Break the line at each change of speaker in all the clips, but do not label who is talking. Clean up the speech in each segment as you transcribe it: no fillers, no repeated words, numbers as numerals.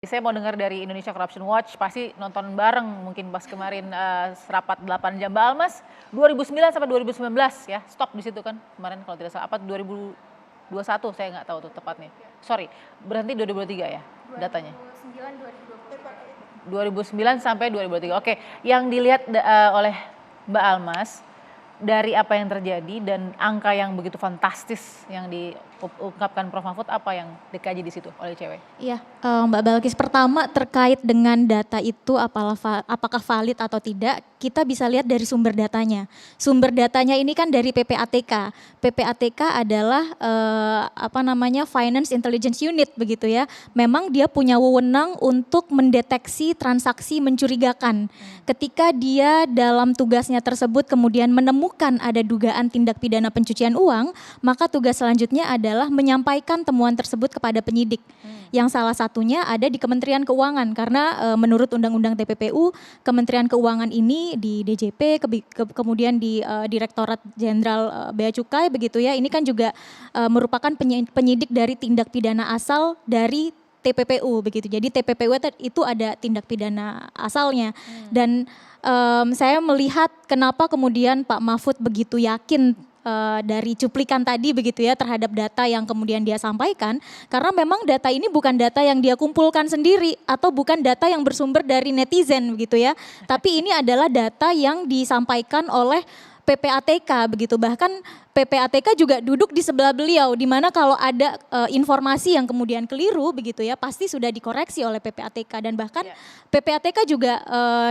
Saya mau dengar dari Indonesia Corruption Watch, pasti nonton bareng mungkin pas kemarin serapat 8 jam. Mbak Almas, 2009 sampai 2019 ya, stop di situ kan kemarin kalau tidak salah, apa 2021 saya nggak tahu tuh tepatnya. Sorry, berhenti 2023 ya datanya? 2009 sampai 2023. Oke, yang dilihat oleh Mbak Almas dari apa yang terjadi dan angka yang begitu fantastis yang diungkapkan Prof. Mahfud, apa yang dikaji di situ oleh ICW?
Iya, Mbak Balkis, pertama terkait dengan data itu apakah valid atau tidak, kita bisa lihat dari sumber datanya. Sumber datanya ini kan dari PPATK. PPATK adalah Finance Intelligence Unit begitu ya. Memang dia punya wewenang untuk mendeteksi transaksi mencurigakan. Ketika dia dalam tugasnya tersebut kemudian menemukan ada dugaan tindak pidana pencucian uang, maka tugas selanjutnya adalah menyampaikan temuan tersebut kepada penyidik. Yang salah satunya ada di Kementerian Keuangan, karena menurut Undang-Undang TPPU, Kementerian Keuangan ini di DJP, kemudian di Direktorat Jenderal Bea Cukai begitu ya, ini kan juga merupakan penyidik dari tindak pidana asal dari TPPU begitu. Jadi TPPU itu ada tindak pidana asalnya. Dan saya melihat kenapa kemudian Pak Mahfud begitu yakin dari cuplikan tadi begitu ya terhadap data yang kemudian dia sampaikan, karena memang data ini bukan data yang dia kumpulkan sendiri atau bukan data yang bersumber dari netizen begitu ya, tapi ini adalah data yang disampaikan oleh PPATK begitu. Bahkan PPATK juga duduk di sebelah beliau, di mana kalau ada informasi yang kemudian keliru begitu ya, pasti sudah dikoreksi oleh PPATK. Dan bahkan PPATK juga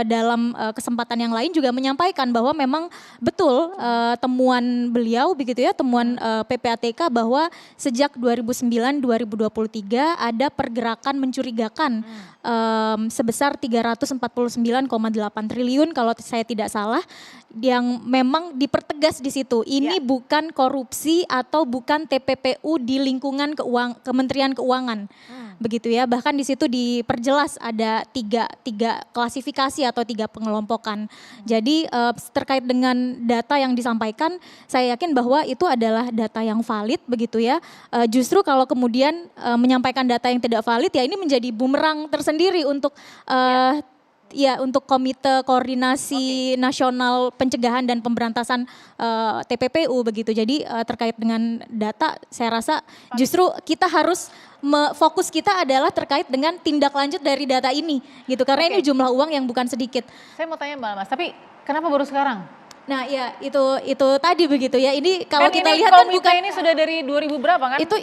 dalam kesempatan yang lain juga menyampaikan bahwa memang betul temuan beliau begitu ya, temuan PPATK bahwa sejak 2009-2023 ada pergerakan mencurigakan sebesar 349,8 triliun kalau saya tidak salah, yang memang dipertegas di situ. Ini bukan korupsi atau bukan TPPU di lingkungan Kementerian Keuangan. Begitu ya, bahkan di situ diperjelas ada tiga klasifikasi atau 3 pengelompokan. Jadi terkait dengan data yang disampaikan, saya yakin bahwa itu adalah data yang valid begitu ya. Justru kalau kemudian menyampaikan data yang tidak valid, ya ini menjadi bumerang tersendiri untuk untuk Komite Koordinasi Nasional Pencegahan dan Pemberantasan TPPU begitu. Jadi terkait dengan data, saya rasa justru kita harus fokus kita adalah terkait dengan tindak lanjut dari data ini gitu. Karena ini jumlah uang yang bukan sedikit.
Saya mau tanya Mbak Almas, tapi kenapa baru sekarang?
Nah ya itu tadi begitu ya, ini kalau
kan
kita
ini
lihat kan
bukan, ini sudah dari 2000 berapa kan?
Itu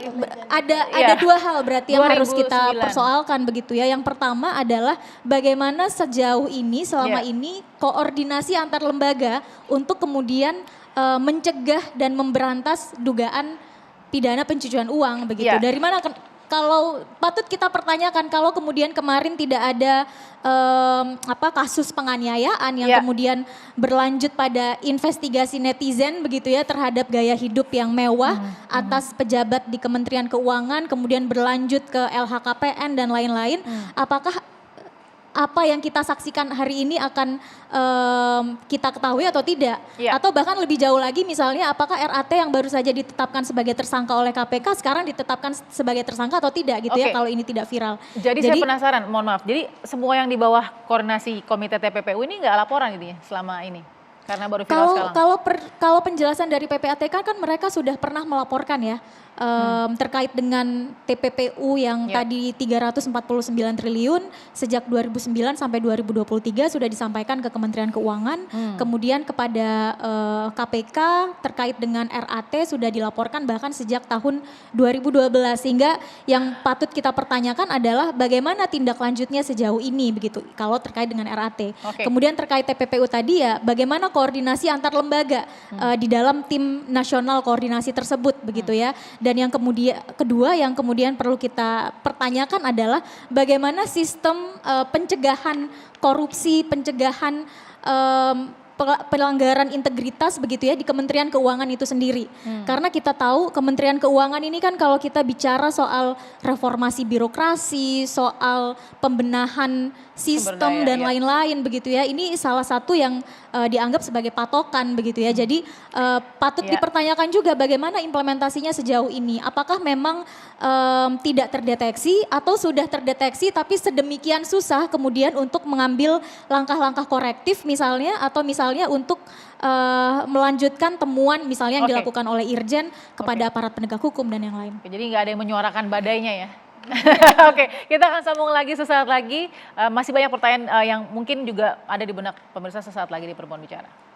ada 2 hal berarti yang harus kita persoalkan begitu ya. Yang pertama adalah bagaimana sejauh ini selama ini koordinasi antar lembaga untuk kemudian mencegah dan memberantas dugaan pidana pencucian uang begitu. Dari mana kalau patut kita pertanyakan, kalau kemudian kemarin tidak ada kasus penganiayaan yang kemudian berlanjut pada investigasi netizen begitu ya terhadap gaya hidup yang mewah atas pejabat di Kementerian Keuangan, kemudian berlanjut ke LHKPN dan lain-lain, apakah apa yang kita saksikan hari ini akan kita ketahui atau tidak? Atau bahkan lebih jauh lagi misalnya, apakah RAT yang baru saja ditetapkan sebagai tersangka oleh KPK sekarang ditetapkan sebagai tersangka atau tidak gitu ya kalau ini tidak viral.
Jadi saya penasaran, mohon maaf, jadi semua yang di bawah koordinasi Komite TPPU ini nggak laporan gitu ya selama ini? Karena baru viral sekarang.
Kalau penjelasan dari PPATK kan mereka sudah pernah melaporkan ya terkait dengan TPPU yang tadi 349 triliun sejak 2009 sampai 2023 sudah disampaikan ke Kementerian Keuangan, kemudian kepada KPK terkait dengan RAT sudah dilaporkan bahkan sejak tahun 2012, sehingga yang patut kita pertanyakan adalah bagaimana tindak lanjutnya sejauh ini begitu kalau terkait dengan RAT. Kemudian terkait TPPU tadi ya, bagaimana koordinasi antar lembaga di dalam tim nasional koordinasi tersebut begitu ya. Dan yang kemudian kedua yang kemudian perlu kita pertanyakan adalah bagaimana sistem pencegahan korupsi, pencegahan pelanggaran integritas begitu ya di Kementerian Keuangan itu sendiri. Karena kita tahu Kementerian Keuangan ini kan kalau kita bicara soal reformasi birokrasi, soal pembenahan sistem dan lain-lain begitu ya. Ini salah satu yang dianggap sebagai patokan begitu ya. Jadi patut dipertanyakan juga bagaimana implementasinya sejauh ini. Apakah memang tidak terdeteksi atau sudah terdeteksi tapi sedemikian susah kemudian untuk mengambil langkah-langkah korektif misalnya atau misalnya untuk melanjutkan temuan misalnya yang
Oke.
dilakukan oleh Irjen kepada aparat penegak hukum dan yang lain.
Oke, jadi nggak ada yang menyuarakan badainya ya. Oke, kita akan sambung lagi sesaat lagi. Masih banyak pertanyaan yang mungkin juga ada di benak pemirsa sesaat lagi di Perempuan Bicara.